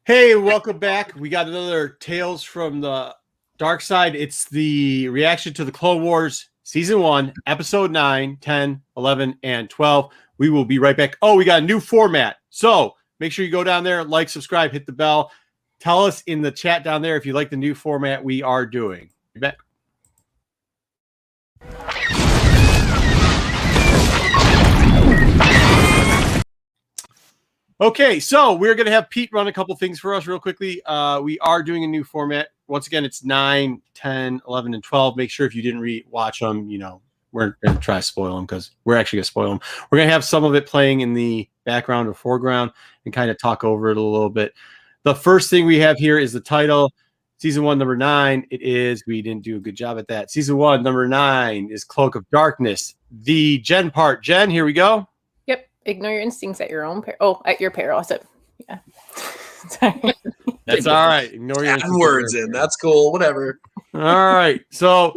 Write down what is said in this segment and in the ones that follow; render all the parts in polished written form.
Hey, welcome back. We got another Tales from the Dark Side. It's the reaction to the Clone Wars Season 1, Episode 9, 10, 11, and 12. We will be right back. Oh, we got a new format. So make sure you go down there, like, subscribe, hit the bell. Tell us in the chat down there if you like the new format we are doing. Be back. Okay, so we're going to have Pete run a couple things for us real quickly. We are doing a new format. Once again, it's 9, 10, 11, and 12. Make sure if you didn't watch them, we're going to try to spoil them because we're actually going to spoil them. We're going to have some of it playing in the background or foreground and kind of talk over it a little bit. The first thing we have here is the title. Season 1, number 9. We didn't do a good job at that. Season 1, number 9 is Cloak of Darkness. The Jen part. Jen, here we go. Ignore your instincts at your own peril. At your peril. So, yeah. Sorry. That's all right. Ignore your words in. That's cool. Whatever. All right. So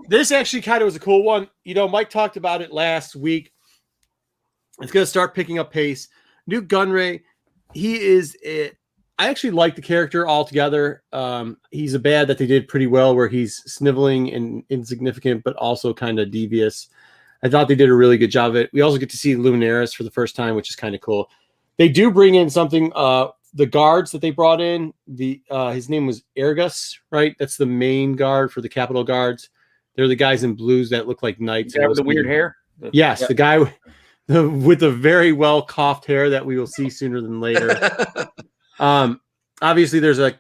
this actually kind of was a cool one. Mike talked about it last week. It's going to start picking up pace. Newt Gunray, I actually like the character altogether. He's a bad that they did pretty well where he's sniveling and insignificant, but also kind of devious. I thought they did a really good job of it. We also get to see Luminaris for the first time, which is kind of cool. They do bring in something. The guards that they brought in, his name was Ergus, right? That's the main guard for the Capitol Guards. They're the guys in blues that look like knights. With the weird hair? Yes, yeah. The guy with the very well coiffed hair that we will see sooner than later. Obviously, there's a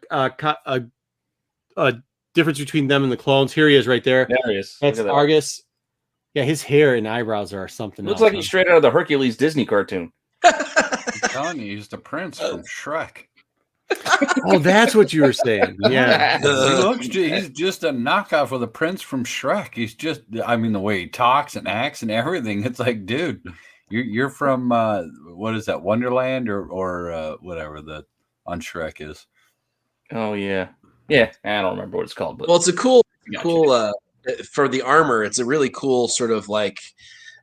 difference between them and the clones. Here he is right there. There he is. That's Argus. Yeah, his hair and eyebrows are something Looks like he's straight out of the Hercules Disney cartoon. I'm telling you, he's the prince from Shrek. Oh, that's what you were saying. Yeah. He's just a knockoff of the prince from Shrek. He's just, the way he talks and acts and everything. It's like, dude, you're from, what is that, Wonderland or whatever the on Shrek is. Oh, yeah. Yeah, I don't remember what it's called. But well, it's a cool for the armor, it's a really cool sort of like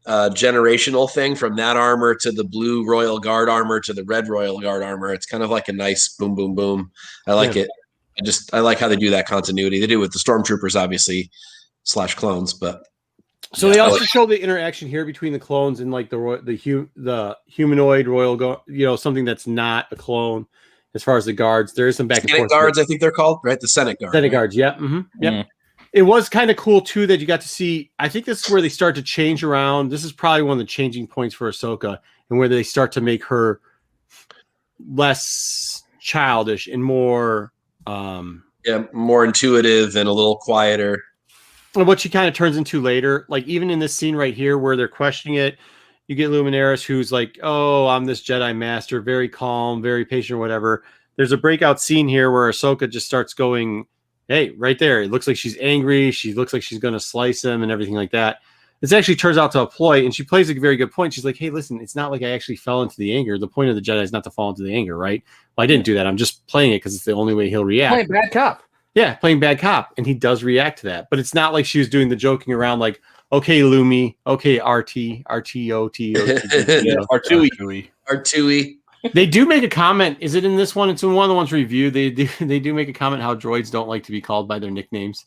generational thing from that armor to the blue Royal Guard armor to the red Royal Guard armor. It's kind of like a nice boom, boom, boom. I like it. I like how they do that continuity. They do it with the Stormtroopers, obviously, / clones, but. So they also show the interaction here between the clones and like the humanoid Royal Guard, something that's not a clone. As far as the guards, there is some back and forth. Guards, I think they're called, right? The Senate Guard. Senate Guards, yeah. Mm-hmm. Yep. Mm-hmm. It was kind of cool, too, that you got to see. I think this is where they start to change around. This is probably one of the changing points for Ahsoka and where they start to make her less childish and more... more intuitive and a little quieter. And what she kind of turns into later, like even in this scene right here where they're questioning it, you get Luminaris who's like, oh, I'm this Jedi Master, very calm, very patient, or whatever. There's a breakout scene here where Ahsoka just starts going... Hey, right there. It looks like she's angry. She looks like she's going to slice him and everything like that. This actually turns out to a ploy, and she plays a very good point. She's like, hey, listen, it's not like I actually fell into the anger. The point of the Jedi is not to fall into the anger, right? Well, I didn't do that. I'm just playing it because it's the only way he'll react. Playing bad cop. Yeah, playing bad cop, and he does react to that. But it's not like she was doing the joking around like, okay, Lumi, okay, RT, RTOT, R2E. They do make a comment. Is it in this one? It's in one of the ones reviewed. They do make a comment how droids don't like to be called by their nicknames.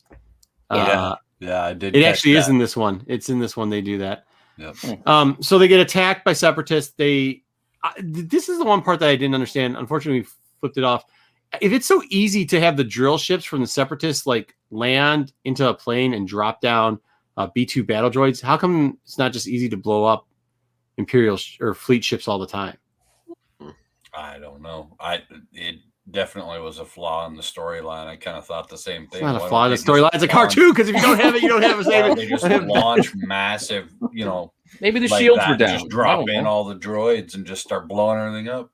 Yeah, I did. It actually is in this one. It's in this one. They do that. Yep. So they get attacked by separatists. This is the one part that I didn't understand. Unfortunately, we flipped it off. If it's so easy to have the drill ships from the separatists like land into a plane and drop down B2 battle droids, how come it's not just easy to blow up Imperial or fleet ships all the time? I don't know. It definitely was a flaw in the storyline. I kind of thought the same thing. It's not a flaw in the storyline. It's a cartoon because if you don't have it, you don't have it. They just launch massive, maybe the shields were down. Just drop in all the droids and just start blowing everything up.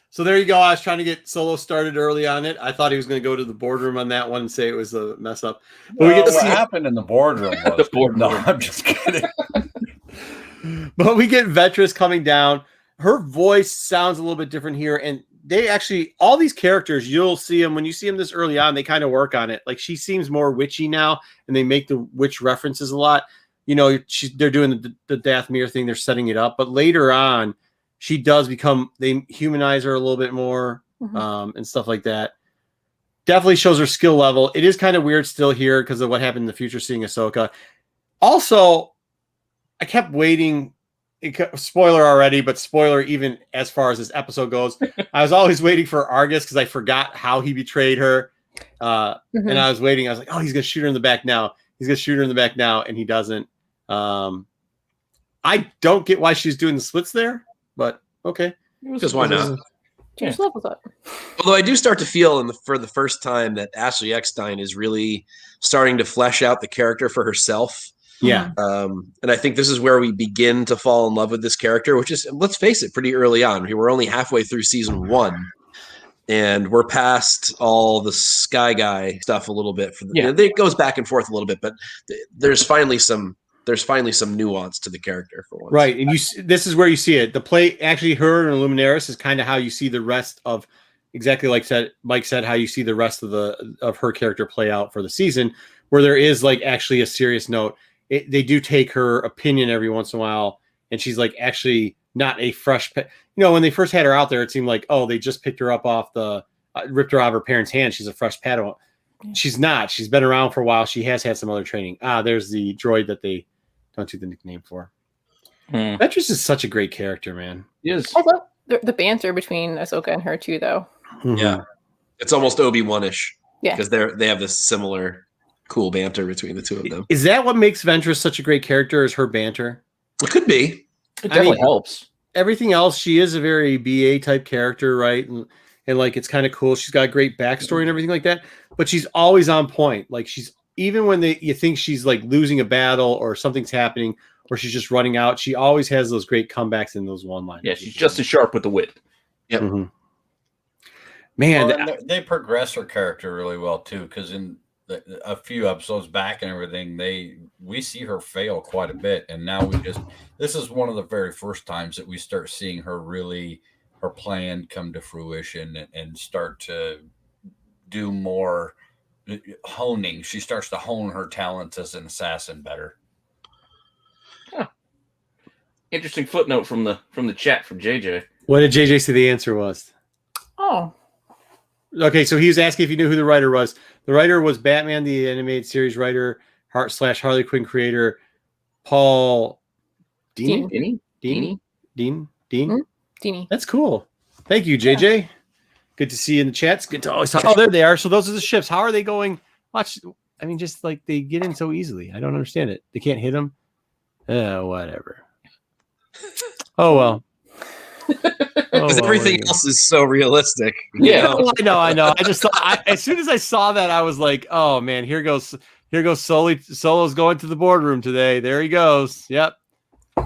So there you go. I was trying to get Solo started early on it. I thought he was going to go to the boardroom on that one and say it was a mess up. But we get to see what happened in the boardroom. No, I'm just kidding. But we get Ventress coming down. Her voice sounds a little bit different here. And they actually, all these characters, you'll see them when you see them this early on, they kind of work on it. Like she seems more witchy now and they make the witch references a lot. They're doing the Dathomir thing. They're setting it up. But later on, she does become, they humanize her a little bit more. and stuff like that. Definitely shows her skill level. It is kind of weird still here because of what happened in the future seeing Ahsoka. Also, I kept waiting. Spoiler already, but spoiler even as far as this episode goes. I was always waiting for Argus because I forgot how he betrayed her. And I was waiting. I was like, oh, he's going to shoot her in the back now. He's going to shoot her in the back now. And he doesn't. I don't get why she's doing the splits there, but okay. Because why not? Change levels up. Although I do start to feel for the first time that Ashley Eckstein is really starting to flesh out the character for herself. Yeah. And I think this is where we begin to fall in love with this character, which is, let's face it, pretty early on. We're only halfway through season 1, and we're past all the Sky Guy stuff a little bit. It goes back and forth a little bit, but there's finally some nuance to the character for once. Right. And this is where you see it. The play, actually, her and Luminaris is kind of how you see the rest of, exactly like Mike said, how you see the rest of her character play out for the season, where there is like actually a serious note. They do take her opinion every once in a while, and she's like actually not a fresh when they first had her out there, it seemed like, oh, they just picked her up off ripped her out of her parents' hand. She's a fresh Padawan. She's not. She's been around for a while. She has had some other training. There's the droid that they don't do the nickname for. Ventress is such a great character, man. Yes. I love the banter between Ahsoka and her too, though. Yeah, it's almost Obi-Wan-ish. Yeah, because they have this similar cool banter between the two of them. Is that what makes Ventress such a great character? Is her banter? It could be. It definitely helps. Everything else, she is a very BA type character, right? And like it's kind of cool. She's got a great backstory and everything like that. But she's always on point. Like she's even when you think she's like losing a battle or something's happening or she's just running out, she always has those great comebacks in those one-liners. Yeah, she's just as sharp with the wit. Yep. Mm-hmm. Man, well, they progress her character really well too, because in a few episodes back and everything, we see her fail quite a bit, and now this is one of the very first times that we start seeing her plan come to fruition and start to do more honing. She starts to hone her talents as an assassin better. Huh. Interesting footnote from the chat from JJ. What did JJ say the answer was? Oh. Okay, so he was asking if you knew who the writer was. The writer was Batman, the animated series writer, / Harley Quinn creator, Paul Dini? Dini. That's cool. Thank you, JJ. Yeah. Good to see you in the chats. Good to always talk. Oh, there they are. So those are the ships. How are they going? Just like they get in so easily. I don't understand it. They can't hit them. Whatever. Oh, well. Because everything else is so realistic. Yeah, I know. I just thought as soon as I saw that, I was like, "Oh man, here goes Solo's going to the boardroom today. There he goes. Yep,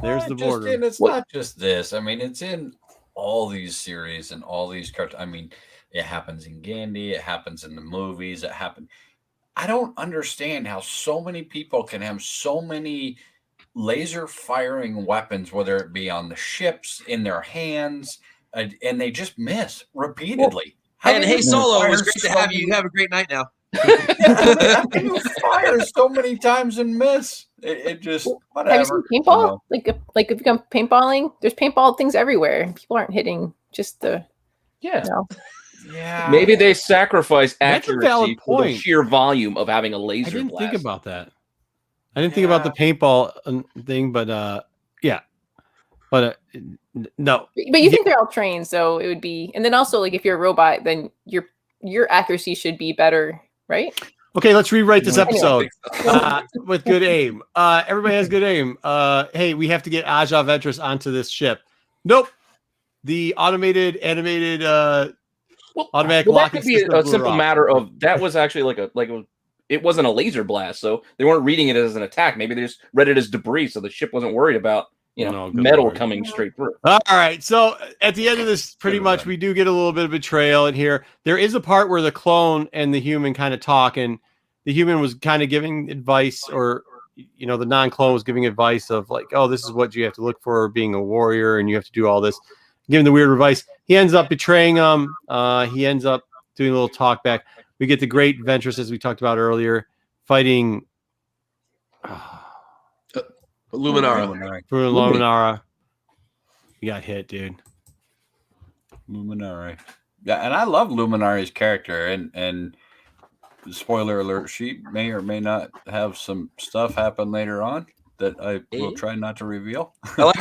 there's the boardroom." And it's not just this. I mean, it's in all these series and all these cartoons. I mean, it happens in Gandhi. It happens in the movies. I don't understand how so many people can have so many laser firing weapons, whether it be on the ships, in their hands, and they just miss repeatedly. And hey, Solo, it was great to have you. You have a great night now. You fire so many times and miss. It just whatever. Have you seen paintball? Like if you come paintballing, there's paintball things everywhere. People aren't hitting just the Yeah. Yeah. Maybe they sacrifice That's a valid accuracy for the point. sheer volume of having a laser I didn't blast. think about that. I didn't think about the paintball thing, but yeah. But no. But you think they're all trained, so it would be. And then also, like if you're a robot, then your accuracy should be better, right? Okay, let's rewrite this episode with good aim. Everybody has good aim. Hey, we have to get Aja Ventress onto this ship. Nope. The animated automatic that locking could be system a blew simple off. matter of that was actually it wasn't a laser blast, so they weren't reading it as an attack. Maybe they just read it as debris, so the ship wasn't worried about metal coming straight through. All right, so at the end of this, pretty much we do get a little bit of betrayal in here. There is a part where the clone and the human kind of talk, and the human was kind of giving advice, or the non-clone was giving advice of like, oh, this is what you have to look for being a warrior, and you have to do all this, giving the weird advice. He ends up betraying him. He ends up doing a little talk back. We get the great Ventress, as we talked about earlier, fighting Luminara. For Luminara. You got hit, dude. Luminara. Yeah, and I love Luminari's character, and spoiler alert, she may or may not have some stuff happen later on that I will try not to reveal. I like